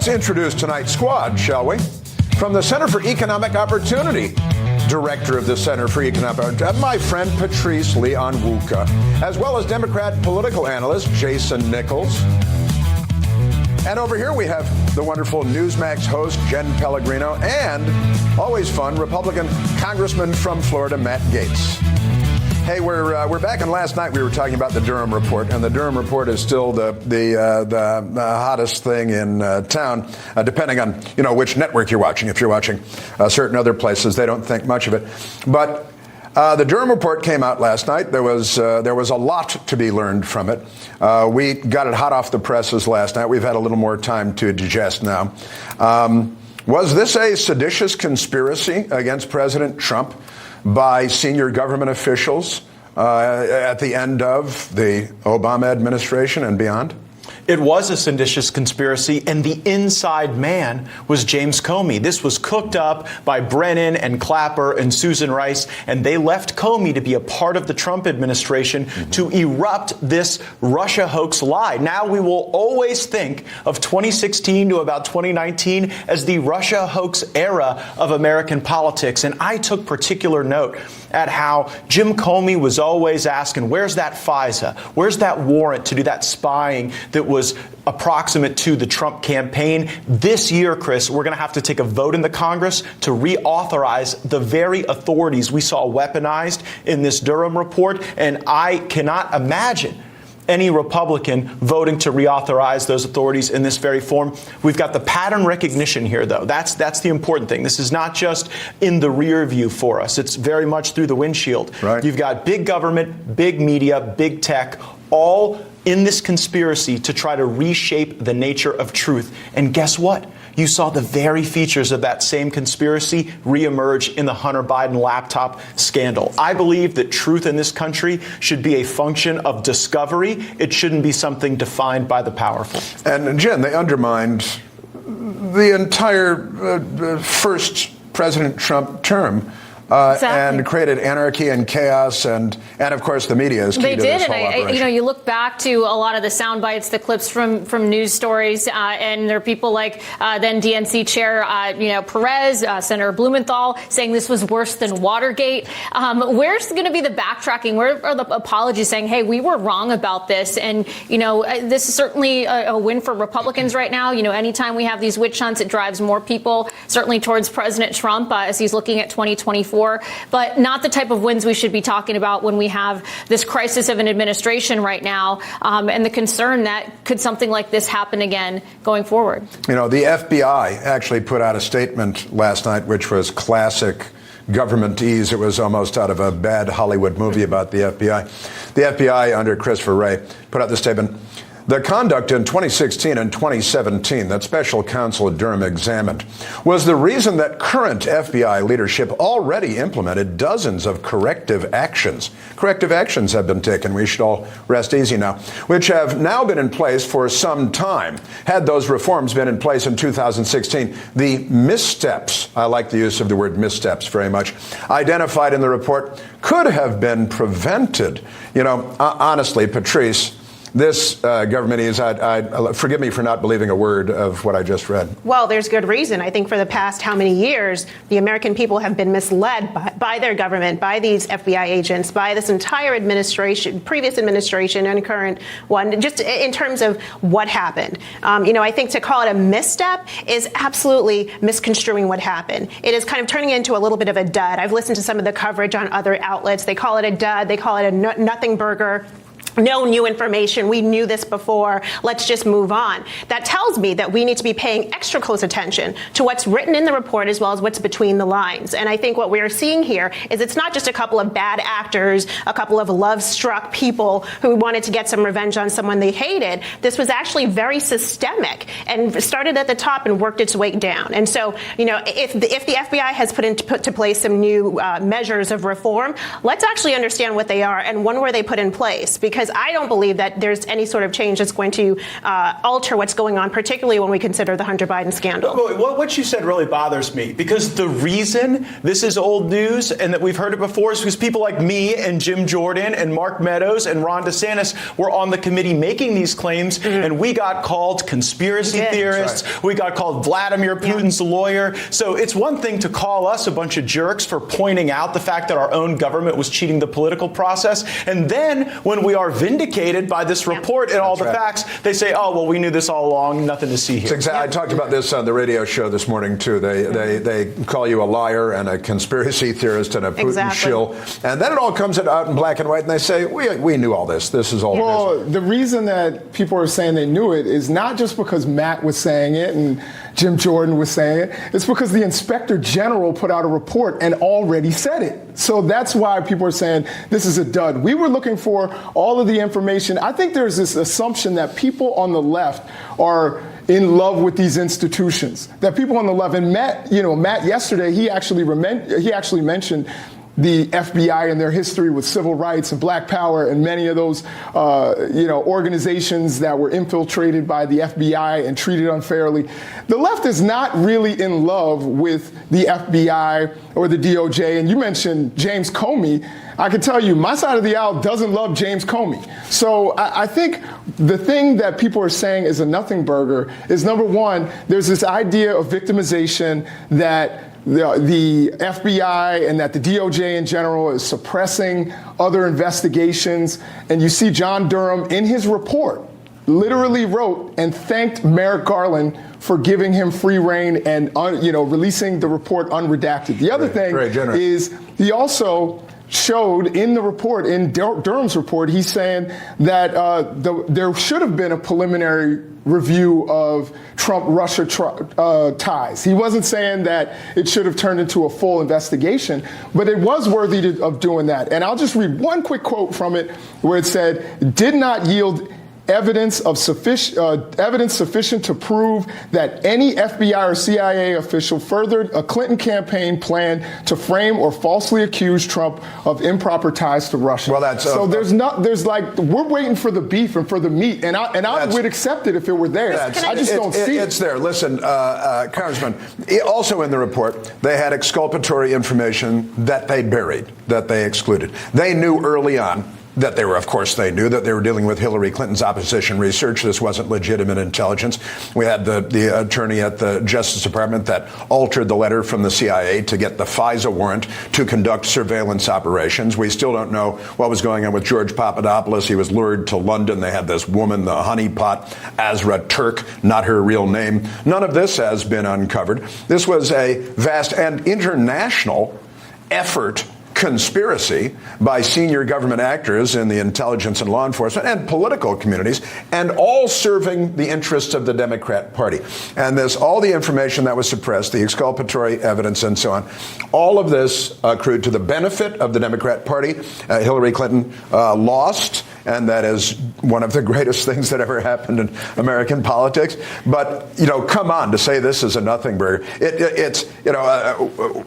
Let's introduce tonight's squad, shall we? From the Center for Economic Opportunity, Director of the Center for Economic Opportunity, my friend Patrice Leonwuka, as well as Democrat political analyst Jason Nichols. And over here we have the wonderful Newsmax host Jen Pellegrino and, always fun, Republican Congressman from Florida Matt Gaetz. Hey, we're back, and last night we were talking about the Durham Report, and the Durham Report is still the hottest thing in town, depending on which network you're watching. If you're watching certain other places, they don't think much of it. But the Durham Report came out last night. There was a lot to be learned from it. We got it hot off the presses last night. We've had a little more time to digest now. Was this a seditious conspiracy against President Trump by senior government officials at the end of the Obama administration and beyond? It was a seditious conspiracy, and the inside man was James Comey. This was cooked up by Brennan and Clapper and Susan Rice, and they left Comey to be a part of the Trump administration to erupt this Russia hoax lie. Now we will always think of 2016 to about 2019 as the Russia hoax era of American politics, and I took particular note at how Jim Comey was always asking, where's that FISA? Where's that warrant to do that spying that was approximate to the Trump campaign? This year, Chris, we're going to have to take a vote in the Congress to reauthorize the very authorities we saw weaponized in this Durham report, and I cannot imagine any Republican voting to reauthorize those authorities in this very form. We've got the pattern recognition here, though. That's the important thing. This is not just in the rear view for us. It's very much through the windshield. Right. You've got big government, big media, big tech, all in this conspiracy to try to reshape the nature of truth. And guess what? You saw the very features of that same conspiracy reemerge in the Hunter Biden laptop scandal. I believe that truth in this country should be a function of discovery. It shouldn't be something defined by the powerful. And Jen, they undermined the entire first President Trump term. Exactly. And created anarchy and chaos, and of course the media is key to this whole operation. You look back to a lot of the sound bites, the clips from news stories, and there are people like then DNC Chair Perez, Senator Blumenthal saying this was worse than Watergate. Where's going to be the backtracking? Where are the apologies saying, hey, we were wrong about this? And this is certainly a win for Republicans right now. Anytime we have these witch hunts, it drives more people certainly towards President Trump as he's looking at 2024. But not the type of wins we should be talking about when we have this crisis of an administration right now, and the concern that could something like this happen again going forward. The FBI actually put out a statement last night, which was classic government ease. It was almost out of a bad Hollywood movie about the FBI. The FBI, under Christopher Wray, put out the statement. The conduct in 2016 and 2017 that special counsel at Durham examined was the reason that current FBI leadership already implemented dozens of corrective actions. Corrective actions have been taken. We should all rest easy now, which have now been in place for some time. Had those reforms been in place in 2016, the missteps, I like the use of the word missteps very much, identified in the report could have been prevented. Honestly, Patrice, this government is, forgive me for not believing a word of what I just read. Well, there's good reason. I think for the past how many years, the American people have been misled by their government, by these FBI agents, by this entire administration, previous administration and current one, just in terms of what happened. I think to call it a misstep is absolutely misconstruing what happened. It is kind of turning into a little bit of a dud. I've listened to some of the coverage on other outlets. They call it a dud. They call it a nothing burger. No new information. We knew this before. Let's just move on. That tells me that we need to be paying extra close attention to what's written in the report as well as what's between the lines. And I think what we're seeing here is it's not just a couple of bad actors, a couple of love-struck people who wanted to get some revenge on someone they hated. This was actually very systemic and started at the top and worked its way down. And so, if the FBI has put into place some new measures of reform, let's actually understand what they are and when were they put in place. Because because I don't believe that there's any sort of change that's going to alter what's going on, particularly when we consider the Hunter Biden scandal. What you said really bothers me, because the reason this is old news and that we've heard it before is because people like me and Jim Jordan and Mark Meadows and Ron DeSantis were on the committee making these claims, and we got called conspiracy theorists. Right. We got called Vladimir Putin's lawyer. So it's one thing to call us a bunch of jerks for pointing out the fact that our own government was cheating the political process. And then when we are vindicated by this report and all the facts, they say, oh, well, we knew this all along. Nothing to see here. I talked about this on the radio show this morning, too. They call you a liar and a conspiracy theorist and a Putin shill. And then it all comes out in black and white, and they say, we knew all this. This is all business. The reason that people are saying they knew it is not just because Matt was saying it and Jim Jordan was saying it. It's because the Inspector General put out a report and already said it. So that's why people are saying this is a dud. We were looking for all of the information. I think there's this assumption that people on the left are in love with these institutions, that people on the left, and Matt yesterday, he actually mentioned the FBI and their history with civil rights and black power and many of those, organizations that were infiltrated by the FBI and treated unfairly. The left is not really in love with the FBI or the DOJ. And you mentioned James Comey. I can tell you, my side of the aisle doesn't love James Comey. So I think the thing that people are saying is a nothing burger is, number one, there's this idea of victimization that the FBI and that the DOJ in general is suppressing other investigations. And you see John Durham in his report literally wrote and thanked Merrick Garland for giving him free rein and releasing the report unredacted. The other thing is he also showed in the report, in Durham's report, he's saying that there should have been a preliminary review of Trump-Russia ties. He wasn't saying that it should have turned into a full investigation, but it was worthy of doing that. And I'll just read one quick quote from it where it said, did not yield evidence sufficient to prove that any FBI or CIA official furthered a Clinton campaign plan to frame or falsely accuse Trump of improper ties to Russia. Well, that's we're waiting for the beef and for the meat, and I would accept it if it were there. I just don't see it. It's there. Listen, Congressman, also in the report, they had exculpatory information that they buried, that they excluded. They knew early on that they knew that they were dealing with Hillary Clinton's opposition research. This wasn't legitimate intelligence. We had the attorney at the Justice Department that altered the letter from the CIA to get the FISA warrant to conduct surveillance operations. We still don't know what was going on with George Papadopoulos. He was lured to London. They had this woman, the honeypot, Azra Turk, not her real name. None of this has been uncovered. This was a vast and international effort, conspiracy by senior government actors in the intelligence and law enforcement and political communities, and all serving the interests of the Democrat Party. And all the information that was suppressed, the exculpatory evidence and so on, all of this accrued to the benefit of the Democrat Party. Hillary Clinton lost, and that is one of the greatest things that ever happened in American politics. But, come on, to say this is a nothing burger.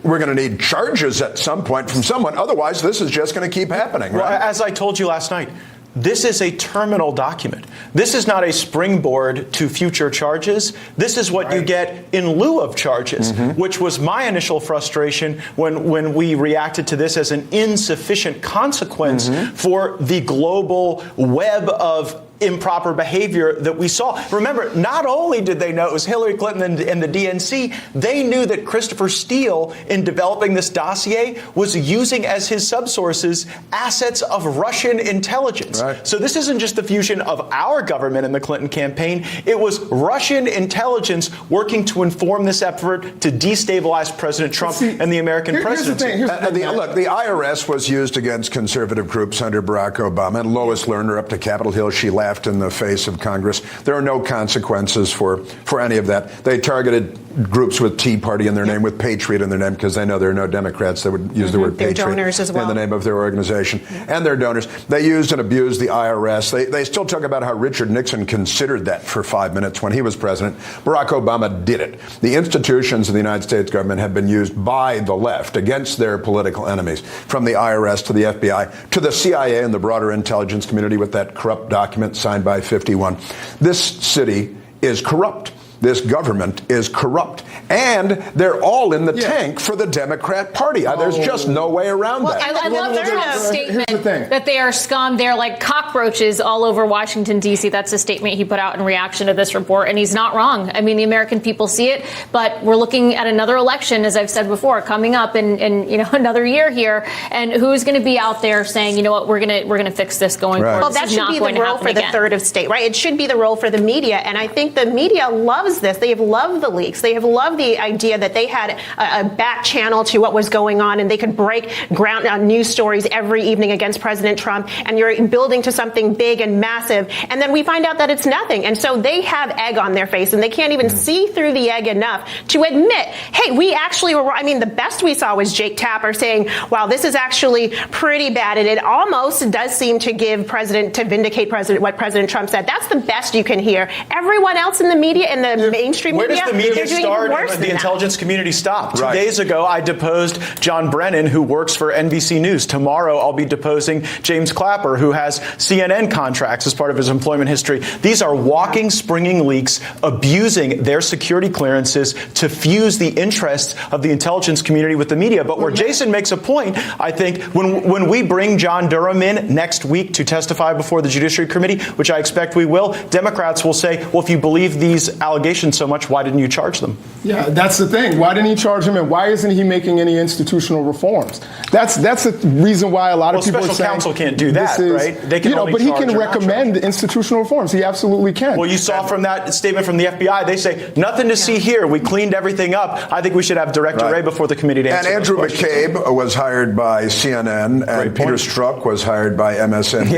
We're going to need charges at some point from someone. Otherwise, this is just going to keep happening, right? Well, as I told you last night, this is a terminal document. This is not a springboard to future charges. This is what you get in lieu of charges, which was my initial frustration when we reacted to this as an insufficient consequence for the global web of improper behavior that we saw. Remember, not only did they know it was Hillary Clinton and the DNC, they knew that Christopher Steele, in developing this dossier, was using as his subsources assets of Russian intelligence. Right. So this isn't just the fusion of our government and the Clinton campaign. It was Russian intelligence working to inform this effort to destabilize President Trump and the American presidency. Look, the IRS was used against conservative groups under Barack Obama, and Lois Lerner up to Capitol Hill, she laughed in the face of Congress. There are no consequences for any of that. They targeted groups with Tea Party in their name, with Patriot in their name, because they know there are no Democrats that would use the word Their Patriot donors as well. in the name of their organization, and their donors. They used and abused the IRS. They still talk about how Richard Nixon considered that for 5 minutes when he was president. Barack Obama did it. The institutions of the United States government have been used by the left against their political enemies, from the IRS to the FBI to the CIA and the broader intelligence community with that corrupt document signed by 51. This city is corrupt. This government is corrupt. And they're all in the tank for the Democrat Party. There's just no way around that. I love Trump's statement Here's the thing. that they are scum. They're like cockroaches all over Washington, D.C. That's a statement he put out in reaction to this report, and he's not wrong. I mean, the American people see it, but we're looking at another election, as I've said before, coming up in another year here, and who's going to be out there saying, you know what, we're going to fix this going forward. Well, that should be the role for the third of state, right? It should be the role for the media, and I think the media loves this. They have loved the leaks. They have loved the idea that they had a back channel to what was going on, and they could break ground on news stories every evening against President Trump, and you're building to something big and massive, and then we find out that it's nothing. And so they have egg on their face, and they can't even see through the egg enough to admit, hey, we actually were, I mean, the best we saw was Jake Tapper saying, wow, this is actually pretty bad, and it almost does seem to vindicate what President Trump said. That's the best you can hear. Everyone else in the media, in the mainstream Where media, does the media they're doing start worse and than the that. intelligence community stop? Right. 2 days ago, I deposed John Brennan, who works for NBC News. Tomorrow, I'll be deposing James Clapper, who has CNN contracts as part of his employment history. These are walking, springing leaks, abusing their security clearances to fuse the interests of the intelligence community with the media. But where Jason makes a point, I think, when we bring John Durham in next week to testify before the Judiciary Committee, which I expect we will, Democrats will say, well, if you believe these allegations so much, why didn't you charge them? Yeah, that's the thing. Why didn't he charge him, and why isn't he making any institutional reforms? That's the reason why a lot of people are saying special counsel can't do that, right? They can only but he charge can or not recommend institutional reforms. He absolutely can. Well, you saw from that statement from the FBI, they say, nothing to see here. We cleaned everything up. I think we should have Director Wray before the committee to answer And Andrew those questions. McCabe was hired by CNN, and Peter Strzok was hired by MSNBC.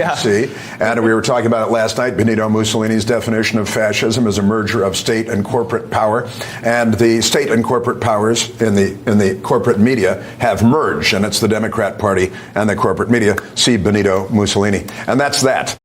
Yeah. And we were talking about it last night. Benito Mussolini's definition of fascism is a merger of state and corporate power. And the state and corporate powers in the corporate media have merged, and it's the Democrat Party and the corporate media. See Benito Mussolini. And that's that.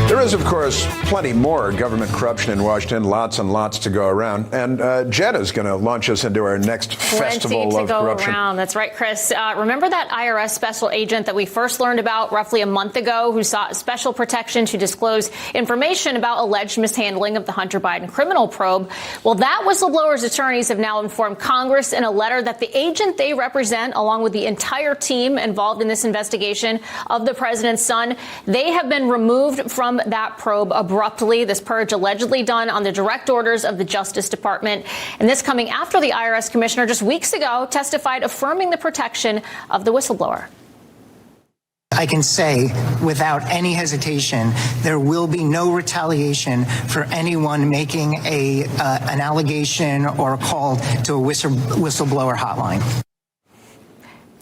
There is, of course, plenty more government corruption in Washington, lots and lots to go around. And Jen is going to launch us into our next festival of corruption. Around. That's right, Chris. Remember that IRS special agent that we first learned about roughly a month ago who sought special protection to disclose information about alleged mishandling of the Hunter Biden criminal probe? Well, that whistleblower's attorneys have now informed Congress in a letter that the agent they represent, along with the entire team involved in this investigation of the president's son, they have been removed from that probe abruptly. This purge allegedly done on the direct orders of the Justice Department. And this coming after the IRS commissioner just weeks ago testified affirming the protection of the whistleblower. I can say without any hesitation, there will be no retaliation for anyone making an allegation or a call to a whistleblower hotline.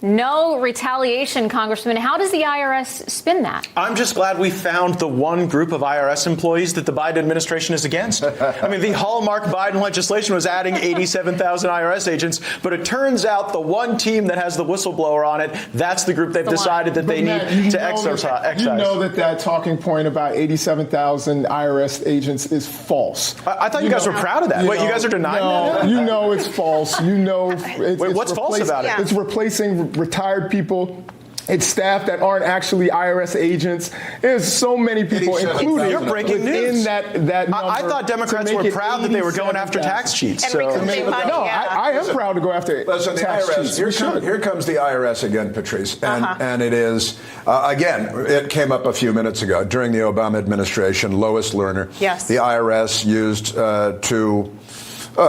No retaliation, Congressman. How does the IRS spin that? I'm just glad we found the one group of IRS employees that the Biden administration is against. I mean, the hallmark Biden legislation was adding 87,000 IRS agents, but it turns out the one team that has the whistleblower on it, that's the group they've decided that they need to exercise. You know that talking point about 87,000 IRS agents is false. I thought you guys were proud of that. Wait, you guys are denying that? You know it's false. You know it's Wait, what's false about it? It's replacing retired people. It's staff that aren't actually IRS agents. There's so many people, including You're breaking news. in that number. I thought Democrats were proud that they were going after tax cheats. And reclaiming money, I am proud to go after tax cheats. Here comes the IRS again, Patrice. And it is, again, it came up a few minutes ago during the Obama administration, Lois Lerner. Yes. The IRS used to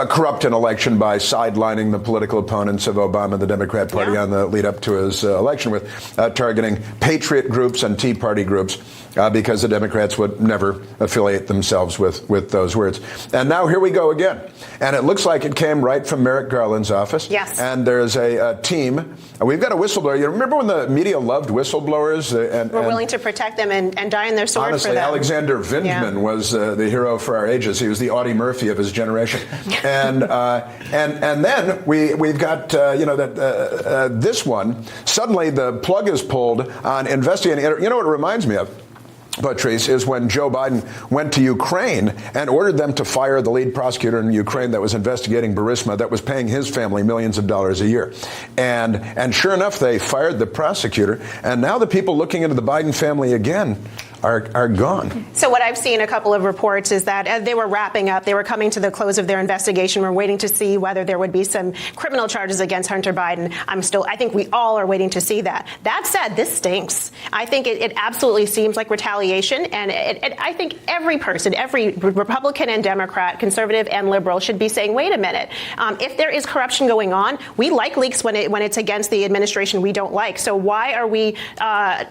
corrupt an election by sidelining the political opponents of Obama, the Democrat Party, on the lead up to his election with targeting Patriot groups and Tea Party groups. because the Democrats would never affiliate themselves with those words. And now here we go again. And it looks like it came right from Merrick Garland's office. Yes. And there's a team. We've got a whistleblower. You remember when the media loved whistleblowers? We're willing to protect them and die in their sword honestly, for them. Alexander Vindman was the hero for our ages. He was the Audie Murphy of his generation. and then we've got this one. Suddenly the plug is pulled on investigating. You know what it reminds me of, Patrice, is when Joe Biden went to Ukraine and ordered them to fire the lead prosecutor in Ukraine that was investigating Burisma, that was paying his family millions of dollars a year. And sure enough, they fired the prosecutor. And now the people looking into the Biden family again are gone. So what I've seen a couple of reports is that as they were wrapping up, they were coming to the close of their investigation. We're waiting to see whether there would be some criminal charges against Hunter Biden. I think we all are waiting to see that. That said, this stinks. I think it absolutely seems like retaliation. And I think every person, every Republican and Democrat, conservative and liberal should be saying, wait a minute, if there is corruption going on, we like leaks when it's against the administration we don't like. So why are we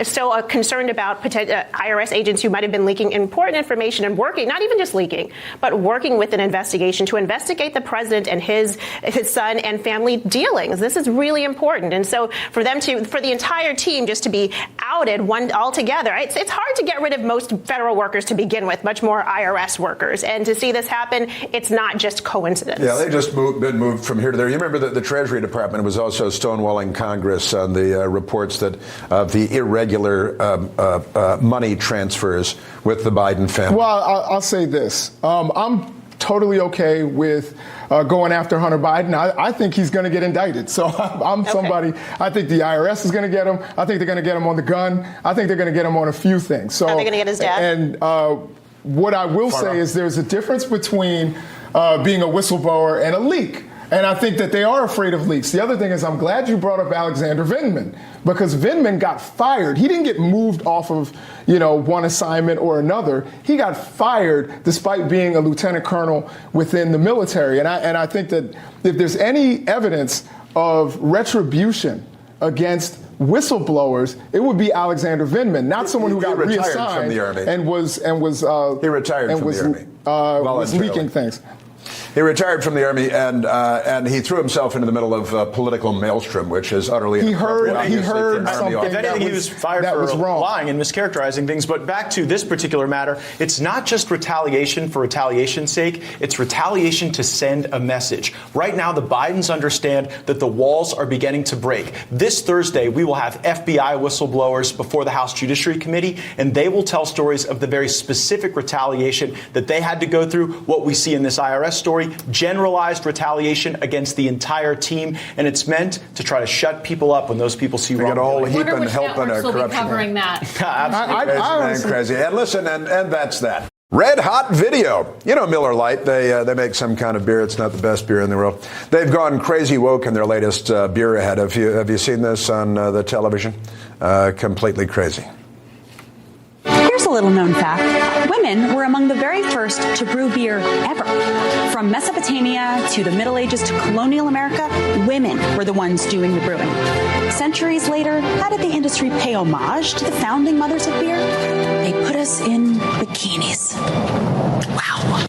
so concerned about IRS agents who might have been leaking important information and working, not even just leaking, but working with an investigation to investigate the president and his son and family dealings? This is really important. And so for the entire team just to be outed altogether, it's hard to get rid of most federal workers to begin with, much more IRS workers. And to see this happen, it's not just coincidence. Yeah, they just been moved from here to there. You remember that the Treasury Department was also stonewalling Congress on the reports that of the irregular money transfers with the Biden family. Well, I'll say this. I'm totally okay with going after Hunter Biden. I think he's going to get indicted. So I'm somebody, I think the IRS is going to get him. I think they're going to get him on the gun. I think they're going to get him on a few things. So, are they going to get his dad? And what I will say is there's a difference between being a whistleblower and a leak. And I think that they are afraid of leaks. The other thing is I'm glad you brought up Alexander Vindman, because Vindman got fired. He didn't get moved off of, one assignment or another. He got fired despite being a lieutenant colonel within the military. And I think that if there's any evidence of retribution against whistleblowers, it would be Alexander Vindman, not someone who got reassigned from the Army. and was he retired from the Army. Was leaking things. He retired from the Army, and he threw himself into the middle of a political maelstrom, which is utterly inappropriate. He heard something. If anything, he was fired for lying and mischaracterizing things. But back to this particular matter, it's not just retaliation for retaliation's sake. It's retaliation to send a message. Right now, the Bidens understand that the walls are beginning to break. This Thursday, we will have FBI whistleblowers before the House Judiciary Committee, and they will tell stories of the very specific retaliation that they had to go through. What we see in this IRS story, generalized retaliation against the entire team, and it's meant to try to shut people up when those people see wrong. All heap wonder and which help and networks will be corruption. covering that. Absolutely crazy. And listen, and that's that. Red hot video. Miller Lite, they make some kind of beer. It's not the best beer in the world. They've gone crazy woke in their latest beer ad. Have you seen this on the television? Completely crazy. Here's a little known fact. Women were among the very first to brew beer ever. From Mesopotamia to the Middle Ages to colonial America, women were the ones doing the brewing. Centuries later, how did the industry pay homage to the founding mothers of beer? They put us in bikinis. Wow.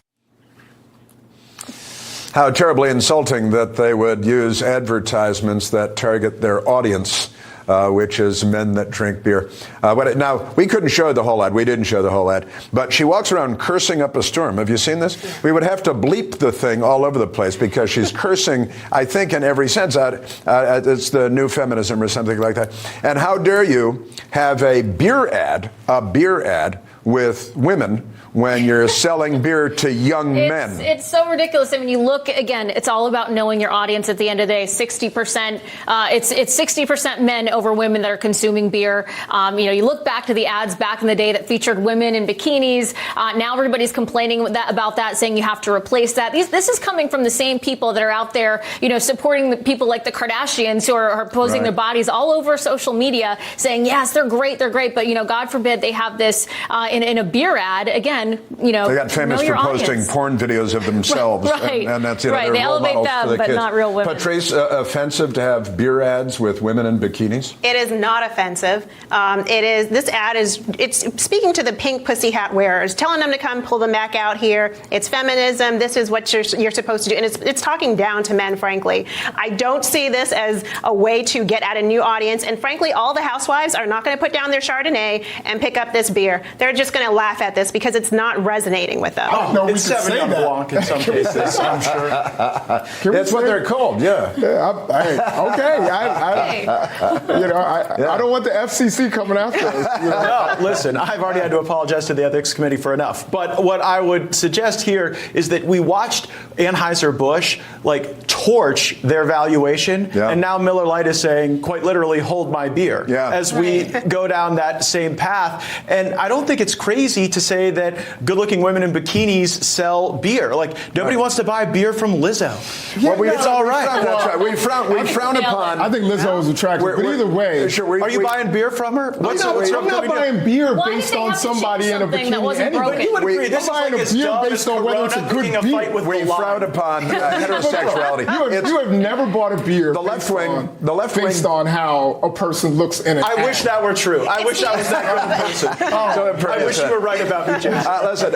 How terribly insulting that they would use advertisements that target their audience, which is men that drink beer. Now, we couldn't show the whole ad. We didn't show the whole ad. But she walks around cursing up a storm. Have you seen this? We would have to bleep the thing all over the place because she's cursing, I think, in every sense. It's the new feminism or something like that. And how dare you have a beer ad with women when you're selling beer to young men. It's so ridiculous. I mean, you look, again, it's all about knowing your audience at the end of the day. 60%, it's 60% men over women that are consuming beer. You look back to the ads back in the day that featured women in bikinis. Now everybody's complaining about that, saying you have to replace that. This is coming from the same people that are out there, supporting the people like the Kardashians who are posing their bodies all over social media saying, yes, they're great. But, God forbid they have this in a beer ad. Again, they got famous for posting porn videos of themselves, right? And that's right. They elevate them, but not real women. Patrice, offensive to have beer ads with women in bikinis? It is not offensive. This ad it's speaking to the pink pussy hat wearers, telling them to come pull them back out here. It's feminism. This is what you're supposed to do, and it's talking down to men. Frankly, I don't see this as a way to get at a new audience. And frankly, all the housewives are not going to put down their Chardonnay and pick up this beer. They're just going to laugh at this because it's not resonating with them. Oh, no, it's Sauvignon Blanc in some cases, I'm sure. That's what they're called, yeah. I don't want the FCC coming after us. No, listen, I've already had to apologize to the Ethics Committee for enough. But what I would suggest here is that we watched Anheuser-Busch torch their valuation, and now Miller Lite is saying, quite literally, hold my beer, as we go down that same path. And I don't think it's crazy to say that good-looking women in bikinis sell beer. Nobody wants to buy beer from Lizzo. It's all right. That's right. We frown upon. I think Lizzo is attractive, but either way. Are you buying beer from her? I'm not buying beer based on somebody in a bikini anyway. You would agree. This is like as dumb based on whether it's a good beer. We frown upon heterosexuality. You have never bought a beer the left wing based on how a person looks in an ad. I wish that were true. I wish I was that kind of person. I wish you were right about me, James. Listen,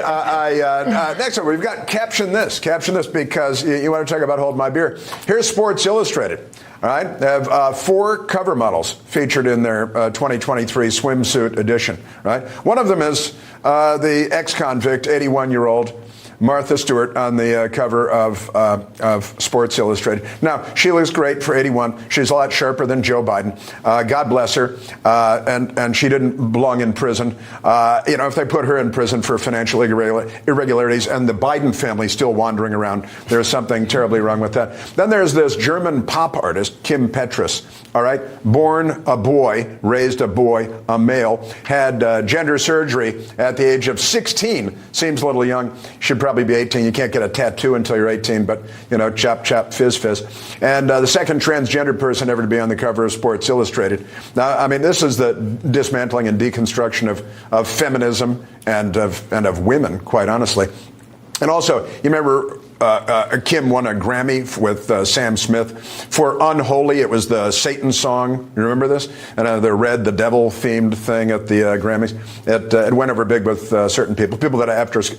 next up, we've got Caption This, because you want to talk about Hold My Beer. Here's Sports Illustrated. All right, they have 4 cover models featured in their 2023 swimsuit edition. Right, one of them is the ex-convict, 81-year-old Martha Stewart on the cover of Sports Illustrated. Now, she looks great for 81. She's a lot sharper than Joe Biden. God bless her. And she didn't belong in prison. If they put her in prison for financial irregularities and the Biden family still wandering around, there's something terribly wrong with that. Then there's this German pop artist, Kim Petras. All right, born a boy, raised a boy, a male, had gender surgery at the age of 16. Seems a little young. Should probably be 18. You can't get a tattoo until you're 18, but, chop, chop, fizz, fizz. And the second transgender person ever to be on the cover of Sports Illustrated. Now, this is the dismantling and deconstruction of feminism and of women, quite honestly. And also, you remember Kim won a Grammy with Sam Smith for Unholy. It was the Satan song. You remember this? And the devil themed thing at the Grammys. It went over big with certain people that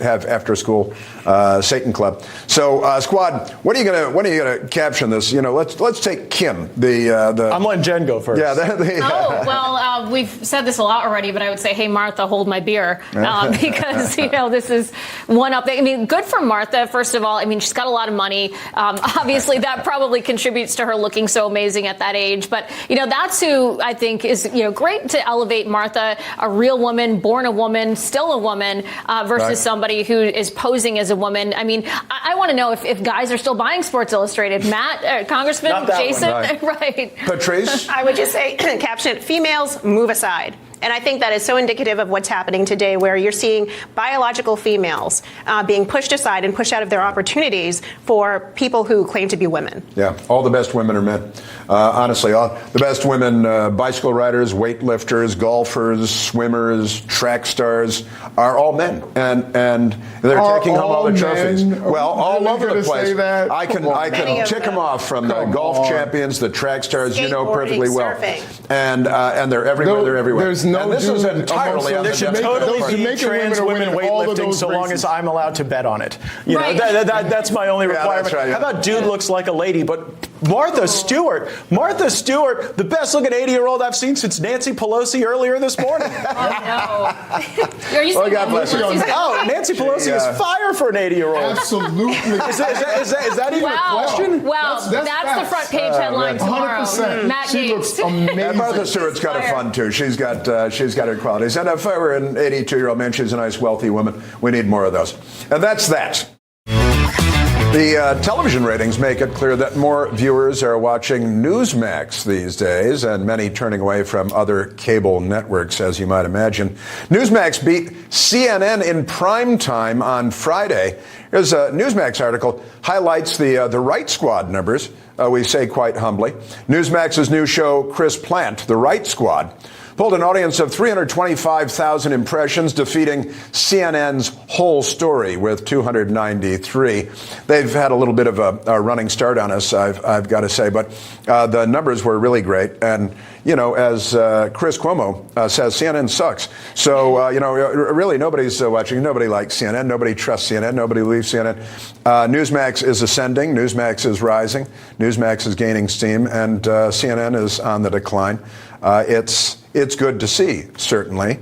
have after school Satan club. So squad, when are you gonna caption this? Let's take Kim. I'm letting Jen go first. Yeah. We've said this a lot already, but I would say, hey Martha, hold my beer, because this is one up. Good for Martha. First of all, she's got a lot of money. Obviously, that probably contributes to her looking so amazing at that age. But, that's who I think is, great to elevate Martha, a real woman, born a woman, still a woman, versus somebody who is posing as a woman. I want to know if guys are still buying Sports Illustrated. Matt, Congressman, Jason, right. Patrice? I would just say, caption it, females, move aside. And I think that is so indicative of what's happening today, where you're seeing biological females being pushed aside and pushed out of their opportunities for people who claim to be women. Yeah, all the best women are men. Honestly, all the best women, bicycle riders, weightlifters, golfers, swimmers, track stars, are all men. And they're taking home all the trophies. Well, all over the place. I can tick them off, from the golf champions, the track stars, perfectly well. Surfing. And they're everywhere. They're everywhere. No, this is entirely on there should totally be trans women weightlifting so long as I'm allowed to bet on it. That's my only requirement. Right, How about dude looks like a lady? But Martha Stewart, the best looking 80-year-old I've seen since Nancy Pelosi earlier this morning. Oh, no. Are you God bless her. Nancy Pelosi is fire for an 80-year-old. Absolutely. Is that even a question? Wow, that's the front page headline tomorrow. 100%. Matt She Gaetz. looks amazing. And Martha Stewart's got a fun too. She's got her qualities. And if I were an 82-year-old man, she's a nice, wealthy woman. We need more of those. And that's that. The television ratings make it clear that more viewers are watching Newsmax these days, and many turning away from other cable networks, as you might imagine. Newsmax beat CNN in prime time on Friday. Here's a Newsmax article highlights the Right Squad numbers, we say quite humbly. Newsmax's new show, Chris Plant, The Right Squad, pulled an audience of 325,000 impressions, defeating CNN's whole story with 293. They've had a little bit of a running start on us, I've got to say, but the numbers were really great. And, you know, as Chris Cuomo says, CNN sucks. So, you know, really nobody's watching. Nobody likes CNN. Nobody trusts CNN. Nobody believes CNN. Newsmax is ascending. Newsmax is rising. Newsmax is gaining steam. And CNN is on the decline. It's good to see, certainly.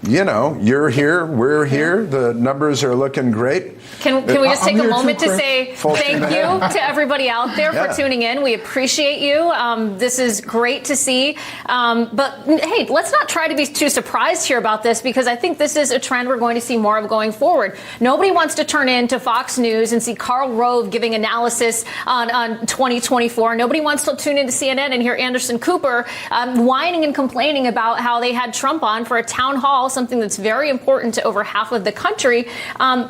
You know, you're here, we're here. The numbers are looking great. Can we just take a moment to say thank you to everybody out there for tuning in? We appreciate you. This is great to see. But hey, let's not try to be too surprised here about this, because I think this is a trend we're going to see more of going forward. Nobody wants to turn into Fox News and see Karl Rove giving analysis on 2024. Nobody wants to tune into CNN and hear Anderson Cooper whining and complaining about how they had Trump on for a town hall, something that's very important to over half of the country.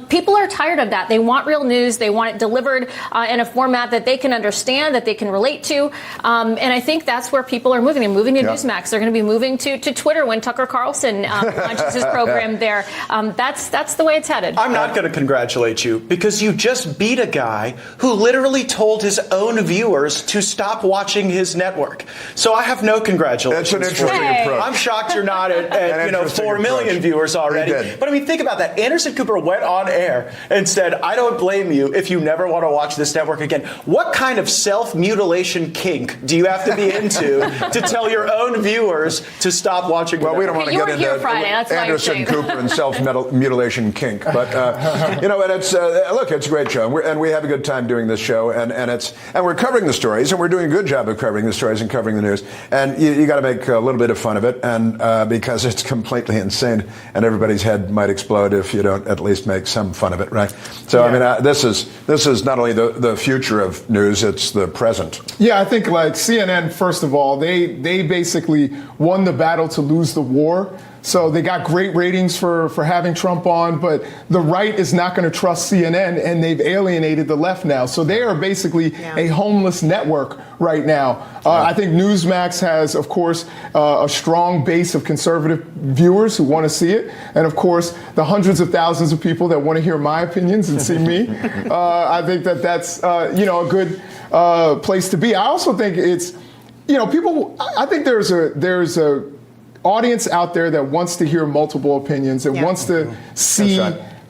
People are tired of that. They want real news. They want it delivered in a format that they can understand, that they can relate to. And I think that's where people are moving. They're moving to Newsmax. They're going to be moving to Twitter when Tucker Carlson launches his program there. That's the way it's headed. I'm not going to congratulate you, because you just beat a guy who literally told his own viewers to stop watching his network. So I have no congratulations. That's an interesting approach. I'm shocked you're not at 4 million viewers already. But I mean, think about that. Anderson Cooper went on air and said, I don't blame you if you never want to watch this network again. What kind of self-mutilation kink do you have to be into to tell your own viewers to stop watching? Well, we don't want to get into Anderson Cooper and self-mutilation kink. But, you know, and it's, look, it's a great show. And we have a good time doing this show. And we're covering the stories, and we're doing a good job of covering the stories and covering the news. And you got to make a little bit of fun of it, and because it's completely insane, and everybody's head might explode if you don't at least make some fun of it, right? So, I mean, this is not only the future of news, it's the present. Yeah, I think like CNN, first of all, they basically won the battle to lose the war. So they got great ratings for having Trump on, but the right is not going to trust CNN, and they've alienated the left now. So they are basically a homeless network right now. I think Newsmax has, of course, a strong base of conservative viewers who want to see it. And, of course, the hundreds of thousands of people that want to hear my opinions and see me. I think that's, you know, a good place to be. I also think it's, you know, people, I think there's a audience out there that wants to hear multiple opinions and wants to see,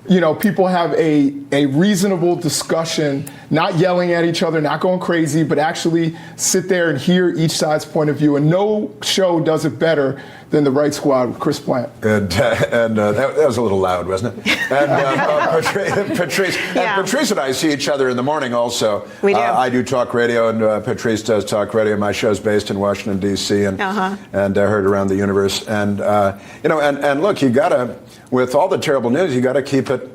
you know, people have a reasonable discussion, not yelling at each other, not going crazy, but actually sit there and hear each side's point of view. And no show does it better than The Right Squad with Chris Plant. And that was a little loud, wasn't it? And Patrice and I see each other in the morning also. We do. I do talk radio, and Patrice does talk radio. My show's based in Washington, D.C., and heard around the universe. And, you know, and look, you got to, with all the terrible news, you got to keep it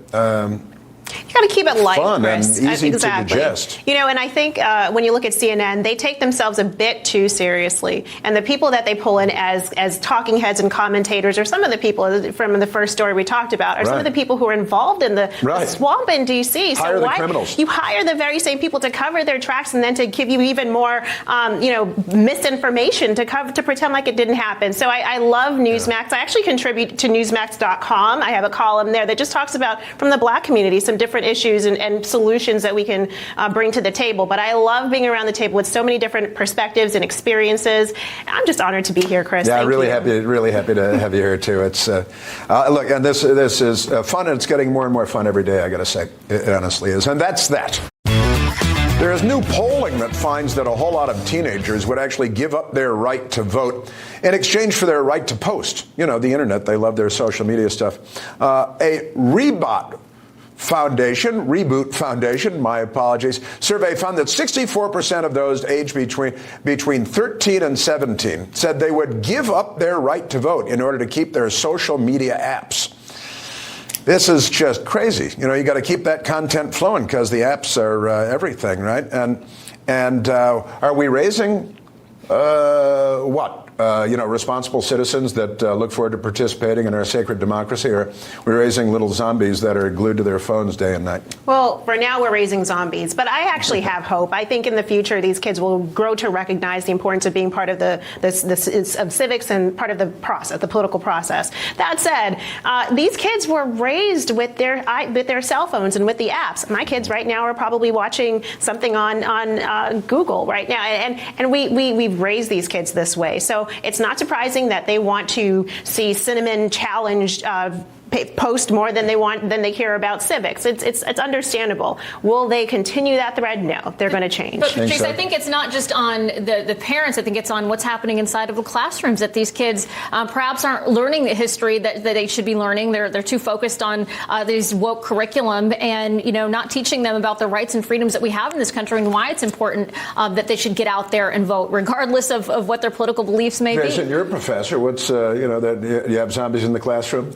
You got to keep it light, fun Chris. and easy to digest. You know, and I think when you look at CNN, they take themselves a bit too seriously. And the people that they pull in as talking heads and commentators are some of the people from the first story we talked about, are some of the people who are involved in the swamp in D.C. Hire the criminals. You hire the very same people to cover their tracks and then to give you even more, you know, misinformation to pretend like it didn't happen. So I love Newsmax. I actually contribute to Newsmax.com. I have a column there that just talks about, from the black community, some different issues and solutions that we can bring to the table. But I love being around the table with so many different perspectives and experiences. I'm just honored to be here, Chris. Yeah, really happy to have you here too. It's look, and this is fun, and it's getting more and more fun every day. I got to say, it honestly is, and that's that. There is new polling that finds that a whole lot of teenagers would actually give up their right to vote in exchange for their right to post. You know, the internet, they love their social media stuff. A Reboot Foundation, my apologies, survey found that 64% of those aged between 13 and 17 said they would give up their right to vote in order to keep their social media apps. This is just crazy. You know, you got to keep that content flowing because the apps are everything, right? And are we raising what? responsible citizens that look forward to participating in our sacred democracy, or we're raising little zombies that are glued to their phones day and night? Well, for now, we're raising zombies, but I actually have hope. I think in the future, these kids will grow to recognize the importance of being part of of civics and part of the process, the political process. That said, these kids were raised with their cell phones and with the apps. My kids right now are probably watching something on Google right now, and we've raised these kids this way. So it's not surprising that they want to see cinnamon challenged post more than they care about civics. It's understandable. Will they continue that thread? No, they're going to change. But Patrice, I think it's not just on the parents. I think it's on what's happening inside of the classrooms, that these kids perhaps aren't learning the history that they should be learning. They're too focused on these woke curriculum and not teaching them about the rights and freedoms that we have in this country and why it's important that they should get out there and vote, regardless of what their political beliefs may be. Jason, you're a professor. What's that you have zombies in the classroom?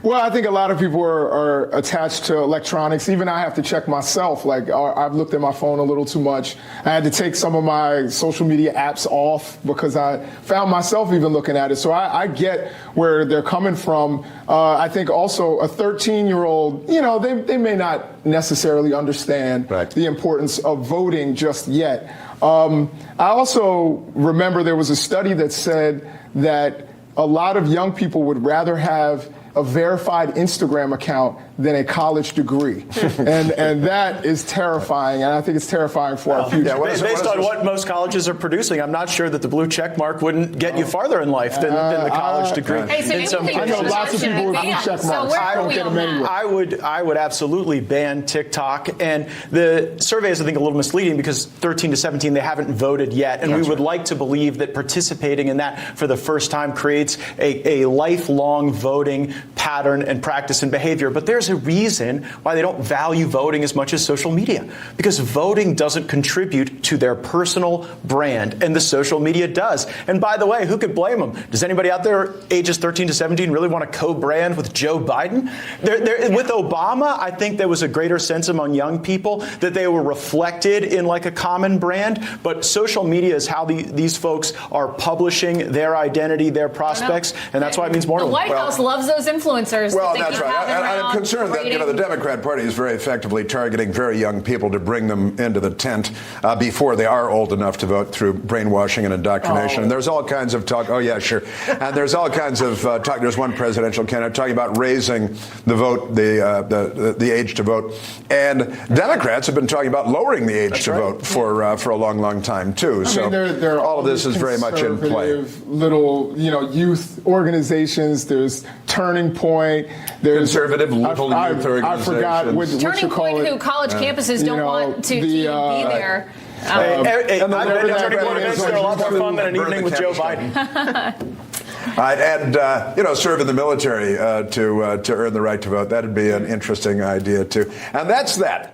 Well, I think a lot of people are attached to electronics. Even I have to check myself. Like, I've looked at my phone a little too much. I had to take some of my social media apps off because I found myself even looking at it. So I get where they're coming from. I think also a 13-year-old, they may not necessarily understand the importance of voting just yet. I also remember there was a study that said that a lot of young people would rather have a verified Instagram account than a college degree. and that is terrifying, and I think it's terrifying for our future. Based on what most colleges are producing, I'm not sure that the blue check mark wouldn't get you farther in life than the college degree. I know lots of people with blue check marks. So I don't get them anywhere. I would absolutely ban TikTok, and the survey is, I think, a little misleading because 13 to 17, they haven't voted yet, and we would like to believe that participating in that for the first time creates a lifelong voting pattern and practice and behavior. But there's a reason why they don't value voting as much as social media, because voting doesn't contribute to their personal brand, and the social media does. And by the way, who could blame them? Does anybody out there ages 13 to 17 really want to co-brand with Joe Biden? With Obama, I think there was a greater sense among young people that they were reflected in like a common brand, but social media is how these folks are publishing their identity, their prospects, and that's why it means more to them. The White House loves those influencers. Well, that's right. I'm concerned that the Democrat Party is very effectively targeting very young people to bring them into the tent before they are old enough to vote through brainwashing and indoctrination. And there's all kinds of talk. Oh, yeah, sure. And there's all kinds of talk. There's one presidential candidate talking about raising the vote, the age to vote. And Democrats have been talking about lowering the age to vote for a long, long time, too. So all of this is very much in play. Little, youth organizations. There's Turning Point. There's conservative liberal youth organizations. I forgot what you Turning call Point, it. who college campuses don't want to be there. I've been to Turning Point events. They're a lot more fun than an evening with Joe Biden. And serve in the military to earn the right to vote. That'd be an interesting idea, too. And that's that.